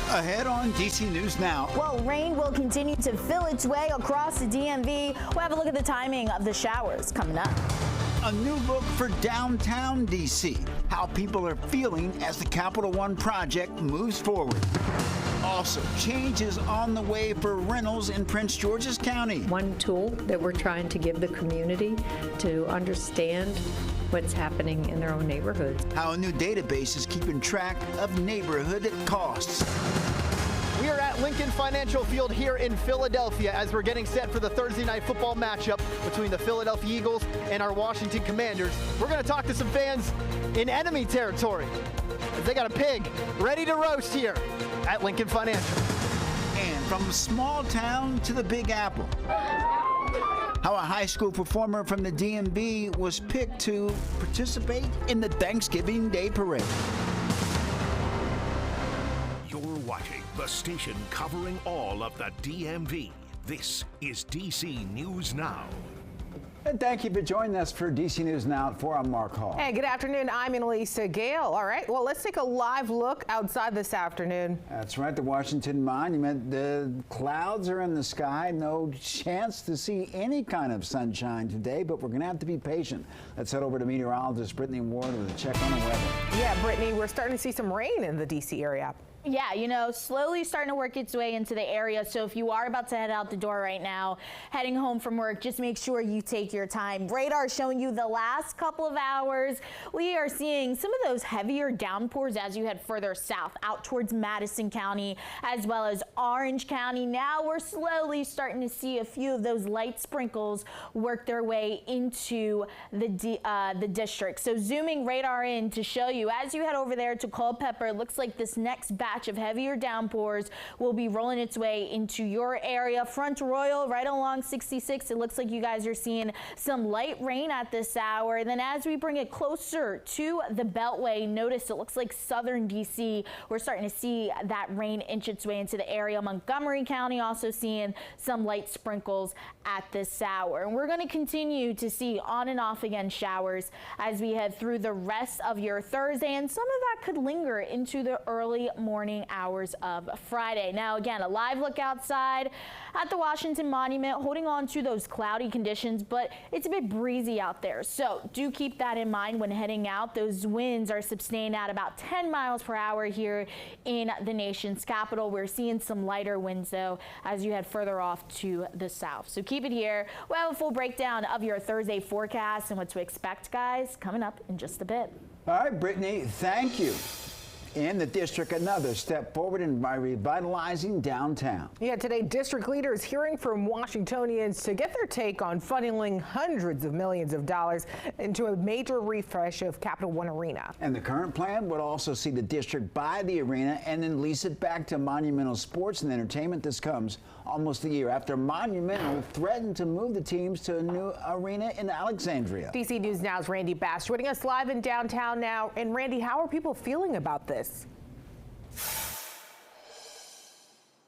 Ahead on DC News Now. Well, rain will continue to fill its way across the DMV. We'll have a look at the timing of the showers coming up. A new look for downtown DC. How people are feeling as the Capital One project moves forward. Also, change is on the way for rentals in Prince George's County. One tool that we're trying to give the community to understand what's happening in their own neighborhoods. How a new database is keeping track of neighborhood costs. We are at Lincoln Financial Field here in Philadelphia as we're getting set for the Thursday night football matchup between the Philadelphia Eagles and our Washington Commanders. We're going to talk to some fans in enemy territory. They got a pig ready to roast here at Lincoln Financial. And from the small town to the Big Apple. How a high school performer from the DMV was picked to participate in the Thanksgiving Day Parade. You're watching the station covering all of the DMV. This is DC News Now. And thank you for joining us for DC News Now at 4. I'm Mark Hall. Hey, good afternoon. I'm Annalisa Gale. All right, well, let's take a live look outside this afternoon. That's right, the Washington Monument. The clouds are in the sky. No chance to see any kind of sunshine today, but we're going to have to be patient. Let's head over to meteorologist Brittany Ward with a check on the weather. Yeah, Brittany, we're starting to see some rain in the DC area. Yeah, you know, slowly starting to work its way into the area. So if you are about to head out the door right now, heading home from work, just make sure you take your time. Radar showing you the last couple of hours. We are seeing some of those heavier downpours as you head further south out towards Madison County as well as Orange County. Now we're slowly starting to see a few of those light sprinkles work their way into the district. So zooming radar in to show you as you head over there to Culpeper, it looks like this next batch of heavier downpours will be rolling its way into your area. Front Royal right along 66. It looks like you guys are seeing some light rain at this hour. Then as we bring it closer to the Beltway, notice it looks like southern DC. We're starting to see that rain inch its way into the area. Montgomery County also seeing some light sprinkles at this hour. And we're going to continue to see on and off again showers as we head through the rest of your Thursday, and some of that could linger into the early morning hours of Friday. Now again, a live look outside at the Washington Monument, holding on to those cloudy conditions, but it's a bit breezy out there. So do keep that in mind when heading out. Those winds are sustained at about 10 miles per hour here in the nation's capital. We're seeing some lighter winds though as you head further off to the south. So keep it here. We'll have a full breakdown of your Thursday forecast and what to expect, guys, coming up in just a bit. All right, Brittany, thank you. In the district, another step forward by revitalizing downtown. Yeah, today district leaders hearing from Washingtonians to get their take on funneling hundreds of millions of dollars into a major refresh of Capital One Arena. And the current plan would also see the district buy the arena and then lease it back to Monumental Sports and Entertainment. This comes almost a year after Monumental threatened to move the teams to a new arena in Alexandria. DC News Now's Randy Bass joining us live in downtown now. And Randy, how are people feeling about this?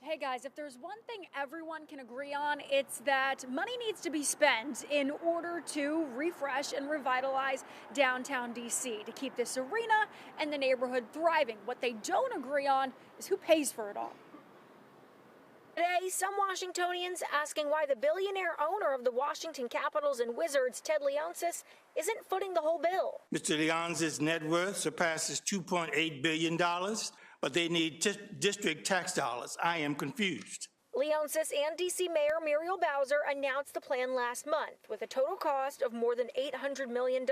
Hey guys, if there's one thing everyone can agree on, it's that money needs to be spent in order to refresh and revitalize downtown DC to keep this arena and the neighborhood thriving. What they don't agree on is who pays for it all. Today, some Washingtonians asking why the billionaire owner of the Washington Capitals and Wizards, Ted Leonsis, isn't footing the whole bill. Mr. Leonsis' net worth surpasses $2.8 billion, but they need district tax dollars. I am confused. Leonsis and D.C. Mayor Muriel Bowser announced the plan last month with a total cost of more than $800 million,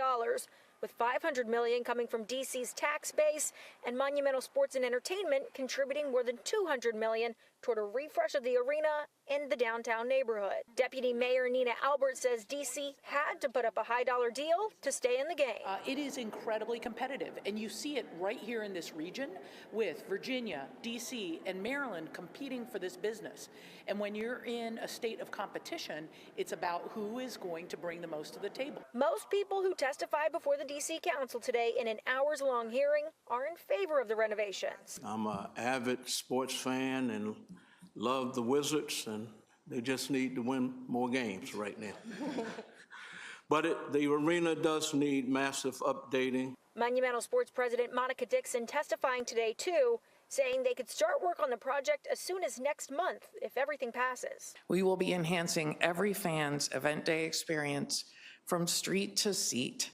with $500 million coming from D.C.'s tax base and Monumental Sports and Entertainment contributing more than $200 million toward a refresh of the arena in the downtown neighborhood. Deputy Mayor Nina Albert says D.C. had to put up a high-dollar deal to stay in the game. It is incredibly competitive, and you see it right here in this region with Virginia, D.C., and Maryland competing for this business. And when you're in a state of competition, it's about who is going to bring the most to the table. Most people who testified before the D.C. Council today in an hours-long hearing are in favor of the renovations. I'm an avid sports fan and love the Wizards, and they just need to win more games right now. But the arena does need massive updating. Monumental Sports President Monica Dixon testifying today, too, saying they could start work on the project as soon as next month if everything passes. We will be enhancing every fan's event day experience from street to seat.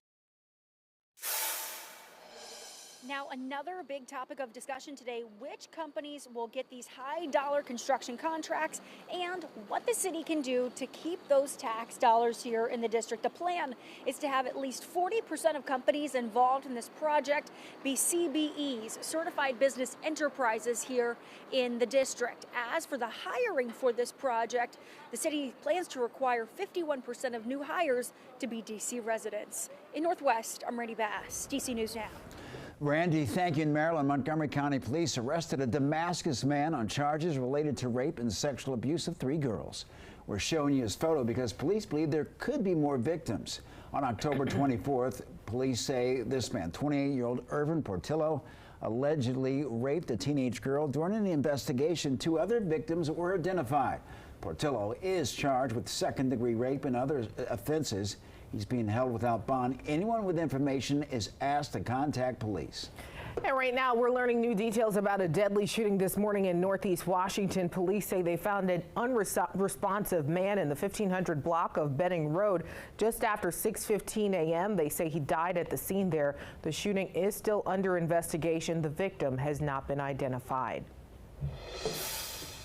Now, another big topic of discussion today, which companies will get these high-dollar construction contracts and what the city can do to keep those tax dollars here in the district. The plan is to have at least 40% of companies involved in this project be CBEs, Certified Business Enterprises, here in the district. As for the hiring for this project, the city plans to require 51% of new hires to be D.C. residents. In Northwest, I'm Randy Bass, D.C. News Now. Randy, thank you. In Maryland, Montgomery County Police arrested a Damascus man on charges related to rape and sexual abuse of 3 girls. We're showing you his photo because police believe there could be more victims. On October 24th, police say this man, 28-year-old Irvin Portillo, allegedly raped a teenage girl. During the investigation, 2 other victims were identified. Portillo is charged with second-degree rape and other offenses. He's being held without bond. Anyone with information is asked to contact police. And right now, we're learning new details about a deadly shooting this morning in Northeast Washington. Police say they found an unresponsive man in the 1500 block of Benning Road just after 6:15 a.m. They say he died at the scene there. The shooting is still under investigation. The victim has not been identified.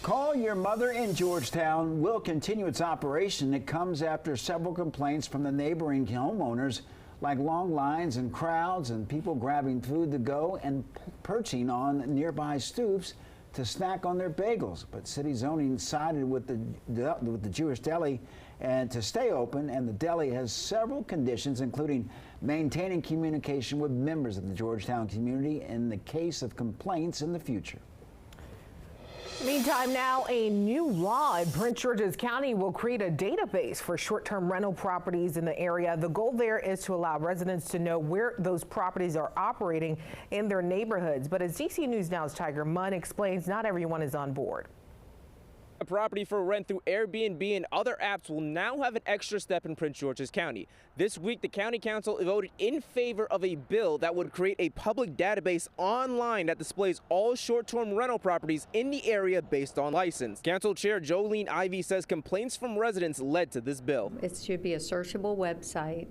Call Your Mother in Georgetown will continue its operation. It comes after several complaints from the neighboring homeowners, like long lines and crowds and people grabbing food to go and perching on nearby stoops to snack on their bagels. But city zoning sided with the Jewish deli and to stay open, and the deli has several conditions, including maintaining communication with members of the Georgetown community in the case of complaints in the future. Meantime, now a new law in Prince George's County will create a database for short-term rental properties in the area. The goal there is to allow residents to know where those properties are operating in their neighborhoods. But as DC News Now's Tiger Munn explains, not everyone is on board. A property for rent through Airbnb and other apps will now have an extra step in Prince George's County. This week, the County Council voted in favor of a bill that would create a public database online that displays all short-term rental properties in the area based on license. Council Chair Jolene Ivey says complaints from residents led to this bill. It should be a searchable website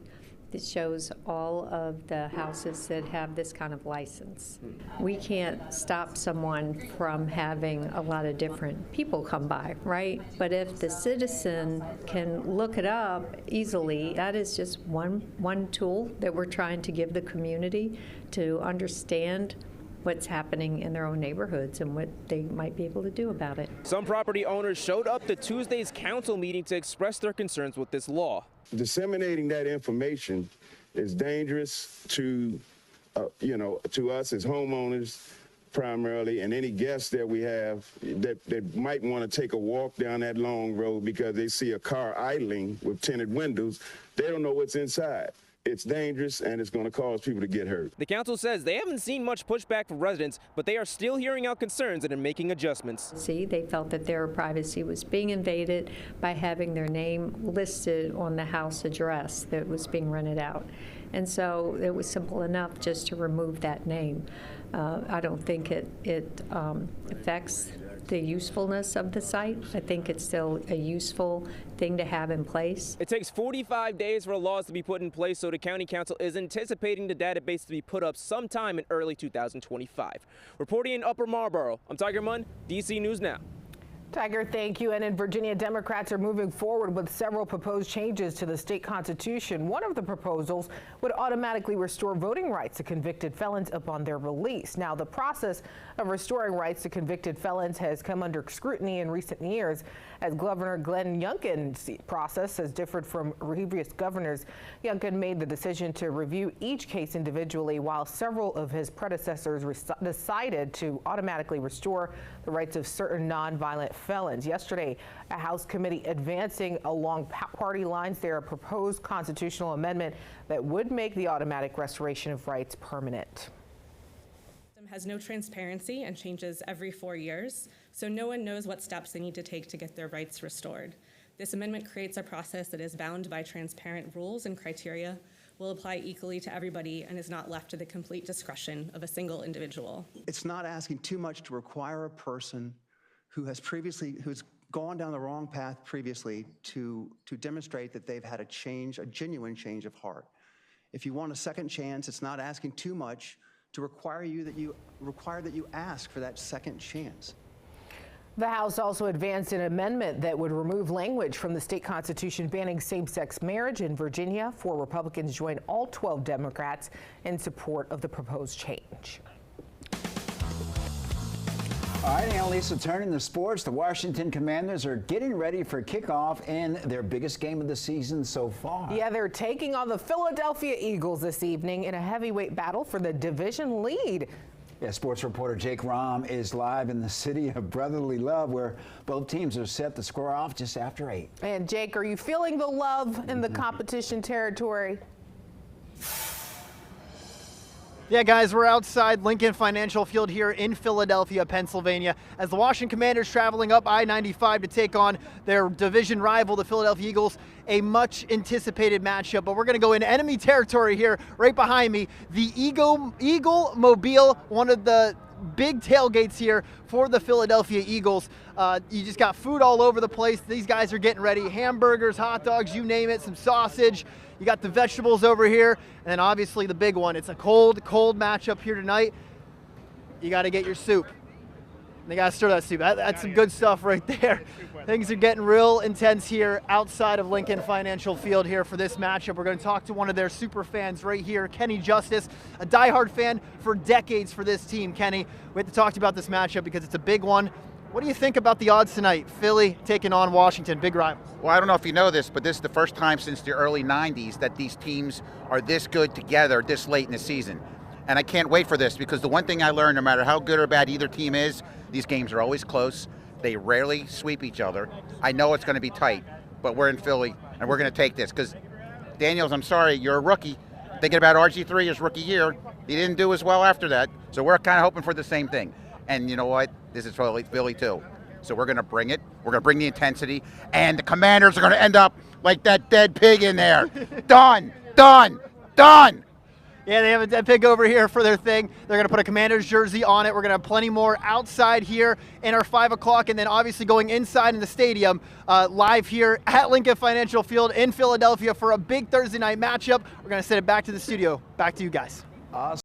that shows all of the houses that have this kind of license. We can't stop someone from having a lot of different people come by, right? But if the citizen can look it up easily, that is just one tool that we're trying to give the community to understand what's happening in their own neighborhoods and what they might be able to do about it. Some property owners showed up to Tuesday's council meeting to express their concerns with this law. Disseminating that information is dangerous to, to us as homeowners primarily, and any guests that we have that might want to take a walk down that long road because they see a car idling with tinted windows. They don't know what's inside. It's dangerous, and it's going to cause people to get hurt. The council says they haven't seen much pushback from residents, but they are still hearing out concerns and are making adjustments. See, they felt that their privacy was being invaded by having their name listed on the house address that was being rented out. And so it was simple enough just to remove that name. I don't think it affects the usefulness of the site. I think it's still a useful thing to have in place. It takes 45 days for laws to be put in place, so the County Council is anticipating the database to be put up sometime in early 2025. Reporting in Upper Marlboro, I'm Tiger Munn, DC News Now. Tiger, thank you. And in Virginia, Democrats are moving forward with several proposed changes to the state constitution. One of the proposals would automatically restore voting rights to convicted felons upon their release. Now, the process of restoring rights to convicted felons has come under scrutiny in recent years as Governor Glenn Youngkin's process has differed from previous governors. Youngkin made the decision to review each case individually, while several of his predecessors decided to automatically restore the rights of certain nonviolent felons. Yesterday, a House committee advancing along party lines there a proposed constitutional amendment that would make the automatic restoration of rights permanent. Has no transparency and changes every 4 years, so no one knows what steps they need to take to get their rights restored. This amendment creates a process that is bound by transparent rules and criteria will apply equally to everybody and is not left to the complete discretion of a single individual. It's not asking too much to require a person who's gone down the wrong path previously to demonstrate that they've had a genuine change of heart. If you want a second chance, it's not asking too much to require that you ask for that second chance. The House also advanced an amendment that would remove language from the state constitution banning same-sex marriage in Virginia. 4 Republicans joined all 12 Democrats in support of the proposed change. All right, Annalisa, turning to sports, the Washington Commanders are getting ready for kickoff in their biggest game of the season so far. Yeah, they're taking on the Philadelphia Eagles this evening in a heavyweight battle for the division lead. Yeah, sports reporter Jake Rahm is live in the city of brotherly love, where both teams are set to square off just after 8. And Jake, are you feeling the love in the competition territory? Yeah, guys, we're outside Lincoln Financial Field here in Philadelphia, Pennsylvania, as the Washington Commanders traveling up I-95 to take on their division rival, the Philadelphia Eagles, a much anticipated matchup. But we're going to go in enemy territory here, right behind me. The Eagle Mobile, one of the big tailgates here for the Philadelphia Eagles. You just got food all over the place. These guys are getting ready. Hamburgers, hot dogs, you name it, some sausage. You got the vegetables over here, and then obviously the big one. It's a cold matchup here tonight. You got to get your soup. They got to stir that soup. That's some good stuff right there. Things are getting real intense here outside of Lincoln Financial Field here for this matchup. We're going to talk to one of their super fans right here, Kenny Justice, a diehard fan for decades for this team. Kenny, we have to talk to you about this matchup because it's a big one. What do you think about the odds tonight? Philly taking on Washington, big rival. Well, I don't know if you know this, but this is the first time since the early 90s that these teams are this good together this late in the season. And I can't wait for this because the one thing I learned, no matter how good or bad either team is, these games are always close. They rarely sweep each other. I know it's going to be tight, but we're in Philly and we're going to take this because, Daniels, I'm sorry, you're a rookie. Thinking about RG3 his rookie year, he didn't do as well after that. So we're kind of hoping for the same thing. And you know what? This is Philly too. So we're going to bring it. We're going to bring the intensity. And the Commanders are going to end up like that dead pig in there. Done. Yeah, they have a dead pig over here for their thing. They're going to put a Commanders jersey on it. We're going to have plenty more outside here in our 5 o'clock, and then obviously going inside in the stadium, live here at Lincoln Financial Field in Philadelphia for a big Thursday night matchup. We're going to send it back to the studio. Back to you guys. Awesome.